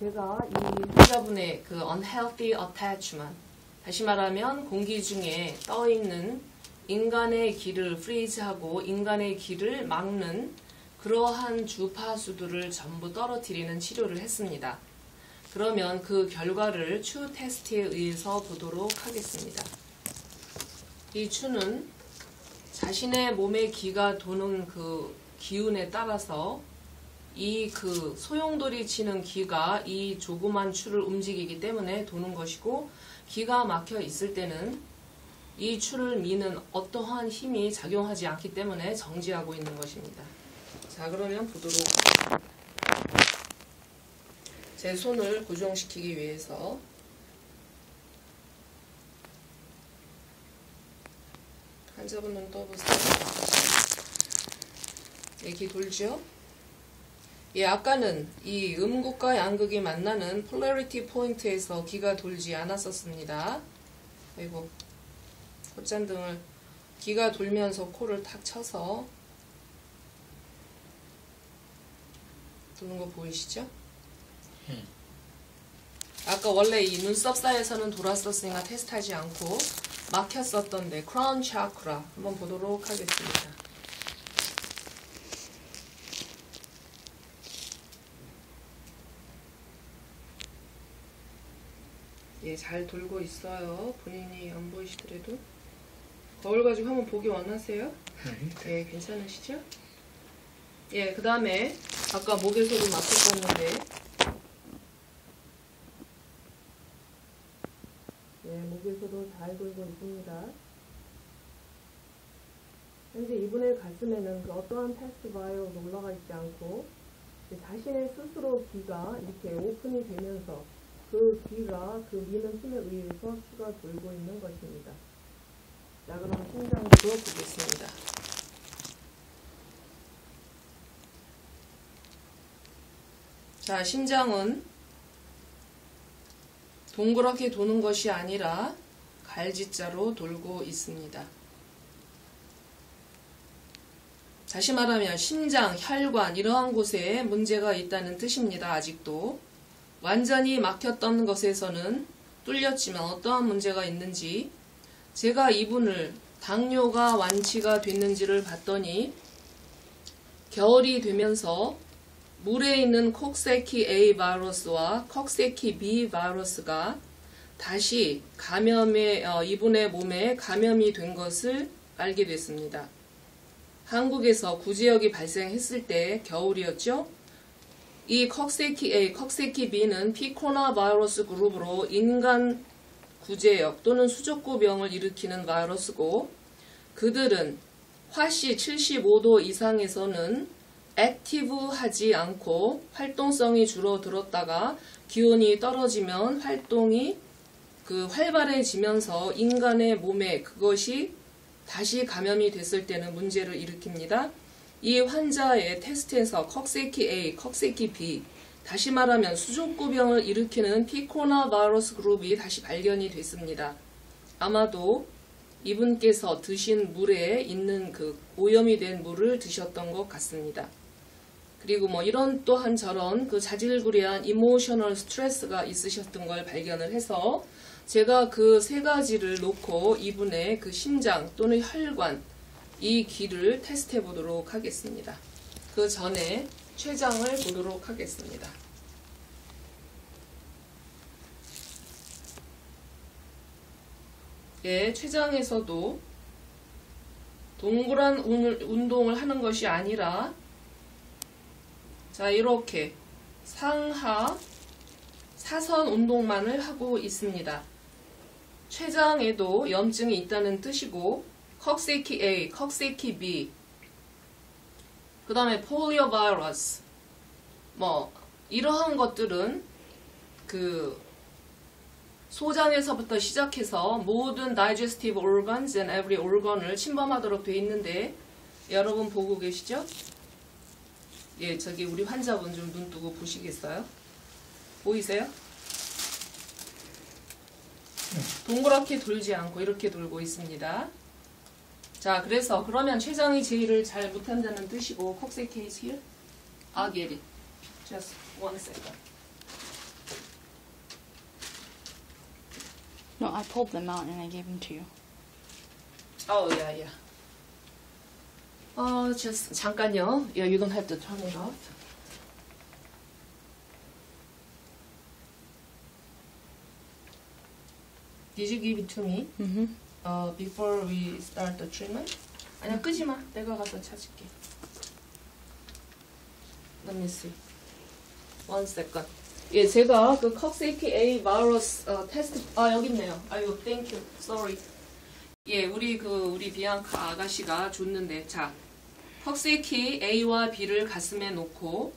제가 이 환자분의 그 unhealthy attachment, 다시 말하면 공기 중에 떠있는 인간의 기를 프리즈하고 인간의 기를 막는 그러한 주파수들을 전부 떨어뜨리는 치료를 했습니다. 그러면 그 결과를 추 테스트에 의해서 보도록 하겠습니다. 이 추는 자신의 몸에 기가 도는 그 기운에 따라서 이 그 소용돌이 치는 기가 이 조그만 추를 움직이기 때문에 도는 것이고, 기가 막혀 있을 때는 이 추를 미는 어떠한 힘이 작용하지 않기 때문에 정지하고 있는 것입니다. 자, 그러면 보도록 하겠습니다. 제 손을 고정시키기 위해서 환자분 눈 떠보세요. 기 돌죠? 예, 아까는 이 음극과 양극이 만나는 폴라리티 포인트에서 기가 돌지 않았었습니다. 아이고, 콧잔등을 기가 돌면서 코를 탁 쳐서 도는 거 보이시죠? 아까 원래 이 눈썹 사이에서는 돌았었으니까 테스트하지 않고 막혔었던데 크라운 차크라 한번 보도록 하겠습니다. 예, 잘 돌고 있어요. 본인이 안 보이시더라도. 거울 가지고 한번 보기 원하세요? 예, 괜찮으시죠? 예, 그 다음에 아까 목에서도 막혔었는데, 예, 목에서도 잘 돌고 있습니다. 현재 이분의 가슴에는 그 어떠한 패스트 바이오도 올라가 있지 않고 자신의 스스로 귀가 이렇게 오픈이 되면서 그 귀가 그 미는 힘에 의해서 추가 돌고 있는 것입니다. 자, 그럼 심장으로 보겠습니다. 자, 심장은 동그랗게 도는 것이 아니라 갈지자로 돌고 있습니다. 다시 말하면 심장, 혈관 이러한 곳에 문제가 있다는 뜻입니다. 아직도. 완전히 막혔던 것에서는 뚫렸지만 어떠한 문제가 있는지, 제가 이분을 당뇨가 완치가 됐는지를 봤더니 겨울이 되면서 물에 있는 콕세키 A 바이러스와 콕세키 B 바이러스가 다시 이분의 몸에 감염이 된 것을 알게 됐습니다. 한국에서 구제역이 발생했을 때 겨울이었죠. 이 콕세키 A, 콕세키 B는 피코나 바이러스 그룹으로 인간 구제역 또는 수족구병을 일으키는 바이러스고, 그들은 화씨 75도 이상에서는 액티브하지 않고 활동성이 줄어들었다가 기온이 떨어지면 활동이 활발해지면서 인간의 몸에 그것이 다시 감염이 됐을 때는 문제를 일으킵니다. 이 환자의 테스트에서 콕세키 A, 콕세키 B, 다시 말하면 수족구병을 일으키는 피코나 바이러스 그룹이 다시 발견이 됐습니다. 아마도 이분께서 드신 물에 있는 그 오염이 된 물을 드셨던 것 같습니다. 그리고 이런 또한 저런 그 자질구레한 이모셔널 스트레스가 있으셨던 걸 발견을 해서 제가 그 세 가지를 놓고 이분의 그 심장 또는 혈관, 이 기를 테스트해 보도록 하겠습니다. 그 전에 췌장을 보도록 하겠습니다. 예, 췌장에서도 동그란 운동을 하는 것이 아니라, 자, 이렇게 상하 사선 운동만을 하고 있습니다. 췌장에도 염증이 있다는 뜻이고, 콕세키 A, 콕세키 B, 그 다음에 폴리오 바이러스, 이러한 것들은 그 소장에서부터 시작해서 모든 digestive organs and every organ을 침범하도록 되어 있는데, 여러분 보고 계시죠? 예, 저기 우리 환자분 좀 눈 뜨고 보시겠어요? 보이세요? 동그랗게 돌지 않고 이렇게 돌고 있습니다. 자, 그래서 그러면 췌장이 제일을 잘 못한다는 뜻이고, 콕세키 is here? I'll get it. Just one second. No, I pulled them out and I gave them to you. Oh, yeah, yeah. Just 잠깐요. Yeah, you don't have to turn it off. Did you give it to me? Mm-hmm. Before we start the treatment? 아니야, 끄지 마. 내가 가서 찾을게. Let me see. One second. 예, 제가 그 콕세이키 A 바이러스 테스트 여기 있네요. 아유, thank you. Sorry. 예, 우리 비앙카 아가씨가 줬는데, 자, 콕세이키 A와 B를 가슴에 놓고,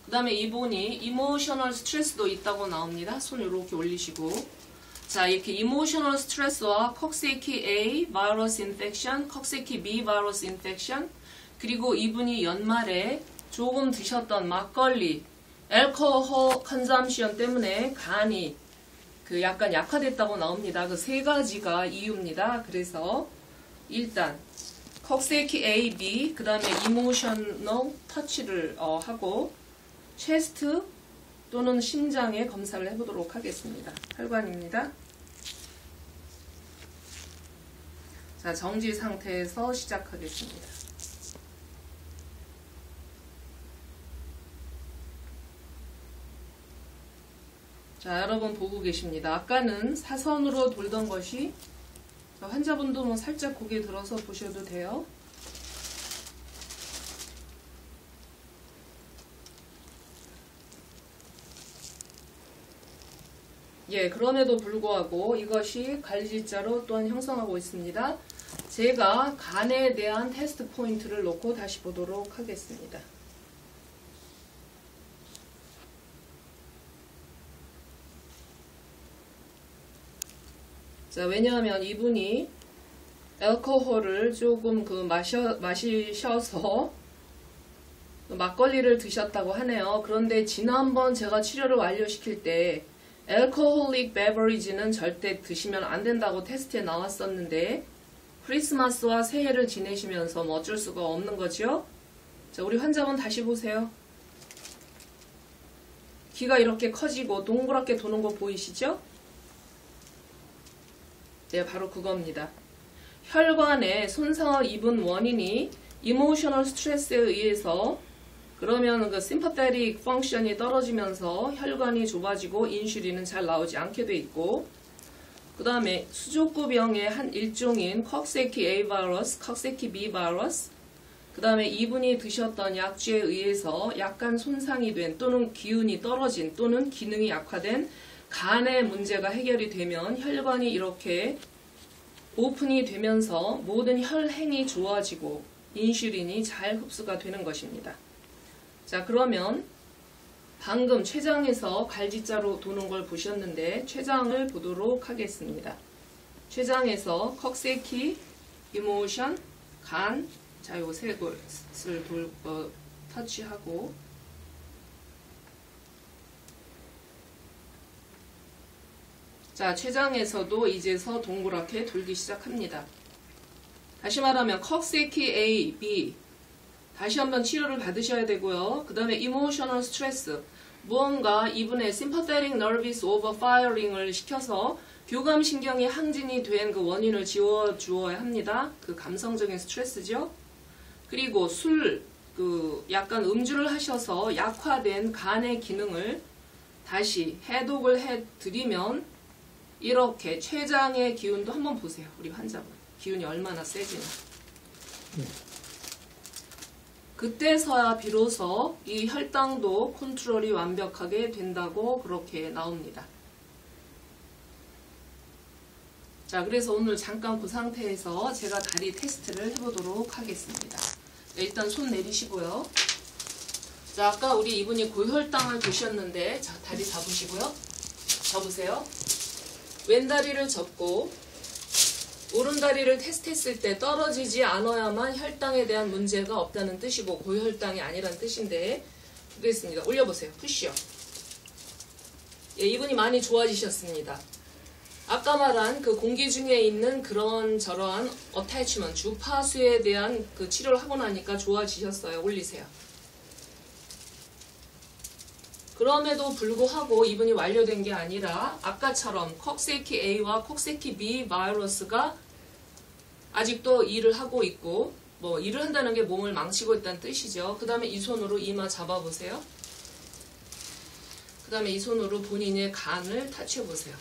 그 다음에 이분이 이모셔널 스트레스도 있다고 나옵니다. 손 이렇게 올리시고, 자, 이렇게 이모셔널 스트레스와 콕세이키 A 바이러스 인펙션, 콕세이키 B 바이러스 인펙션, 그리고 이분이 연말에 조금 드셨던 막걸리, 알코올 컨섬션 때문에 간이 그 약간 약화됐다고 나옵니다. 그 세 가지가 이유입니다. 그래서 일단 콕세이키 A, B, 그 다음에 이모셔널 터치를 하고 체스트 또는 심장에 검사를 해보도록 하겠습니다. 혈관입니다. 자, 정지 상태에서 시작하겠습니다. 자, 여러분 보고 계십니다. 아까는 사선으로 돌던 것이 환자분도 뭐 살짝 고개 들어서 보셔도 돼요. 예, 그럼에도 불구하고 이것이 갈지자로 또한 형성하고 있습니다. 제가 간에 대한 테스트 포인트를 놓고 다시 보도록 하겠습니다. 자, 왜냐하면 이분이 알코올을 조금 마시셔서 막걸리를 드셨다고 하네요. 그런데 지난번 제가 치료를 완료시킬 때 알코올릭 베버리지는 절대 드시면 안 된다고 테스트에 나왔었는데 크리스마스와 새해를 지내시면서 뭐 어쩔 수가 없는 거죠. 자, 우리 환자분 다시 보세요. 귀가 이렇게 커지고 동그랗게 도는 거 보이시죠? 네, 바로 그겁니다. 혈관에 손상을 입은 원인이 이모셔널 스트레스에 의해서 그러면 그 심파테릭 펑션이 떨어지면서 혈관이 좁아지고 인슐린은 잘 나오지 않게 돼 있고, 그 다음에 수족구병의 한 일종인 콕세이키 A 바이러스, 콕세이키 B 바이러스, 그 다음에 이분이 드셨던 약주에 의해서 약간 손상이 된 또는 기운이 떨어진 또는 기능이 약화된 간의 문제가 해결이 되면 혈관이 이렇게 오픈이 되면서 모든 혈행이 좋아지고 인슐린이 잘 흡수가 되는 것입니다. 자, 그러면 방금 췌장에서 갈지자로 도는 걸 보셨는데 췌장을 보도록 하겠습니다. 췌장에서 콕세이키, 이모션, 간, 자, 요 세 곳을 터치하고 자, 췌장에서도 이제서 동그랗게 돌기 시작합니다. 다시 말하면 콕세이키 A, B 다시 한번 치료를 받으셔야 되고요. 그 다음에 이모셔널 스트레스 무언가 이분의 sympathetic nervous overfiring을 시켜서 교감신경이 항진이 된 그 원인을 지워주어야 합니다. 그 감성적인 스트레스죠. 그리고 약간 음주를 하셔서 약화된 간의 기능을 다시 해독을 해드리면 이렇게 췌장의 기운도 한번 보세요. 우리 환자분. 기운이 얼마나 세지나. 그때서야 비로소 이 혈당도 컨트롤이 완벽하게 된다고 그렇게 나옵니다. 자, 그래서 오늘 잠깐 그 상태에서 제가 다리 테스트를 해보도록 하겠습니다. 네, 일단 손 내리시고요. 자, 아까 우리 이분이 고혈당을 드셨는데, 자, 다리 잡으시고요. 접으세요. 왼다리를 접고 오른다리를 테스트했을 때 떨어지지 않아야만 혈당에 대한 문제가 없다는 뜻이고 고혈당이 아니라는 뜻인데 보겠습니다. 올려보세요. 푸시요. 예, 이분이 많이 좋아지셨습니다. 아까 말한 그 공기 중에 있는 그런 저러한 어태치먼트, 주파수에 대한 그 치료를 하고 나니까 좋아지셨어요. 올리세요. 그럼에도 불구하고 이분이 완료된 게 아니라 아까처럼 콕세키 A와 콕세키 B 바이러스가 아직도 일을 하고 있고 뭐 일을 한다는 게 몸을 망치고 있다는 뜻이죠. 그 다음에 이 손으로 이마 잡아보세요. 그 다음에 이 손으로 본인의 간을 타치해보세요.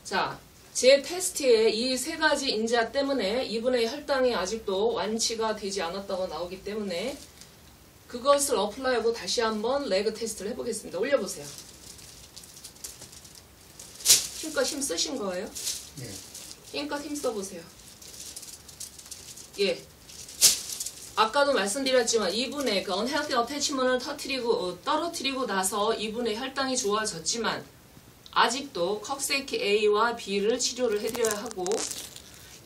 자, 제 테스트에 이 세 가지 인자 때문에 이분의 혈당이 아직도 완치가 되지 않았다고 나오기 때문에 그것을 어플라이하고 다시 한번 레그 테스트를 해보겠습니다. 올려보세요. 힘껏 힘 쓰신 거예요? 네. 힘껏 힘 써보세요. 예. 아까도 말씀드렸지만 이분의 그 unhealthy attachment을 떨어뜨리고 나서 이분의 혈당이 좋아졌지만 아직도 콕세키 A와 B를 치료를 해드려야 하고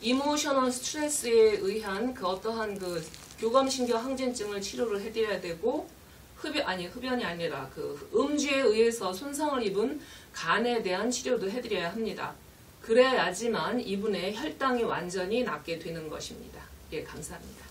이모셔널 스트레스에 의한 그 어떠한 그 교감신경 항진증을 치료를 해드려야 되고 흡연이 아니라 그 음주에 의해서 손상을 입은 간에 대한 치료도 해드려야 합니다. 그래야지만 이분의 혈당이 완전히 낫게 되는 것입니다. 예, 감사합니다.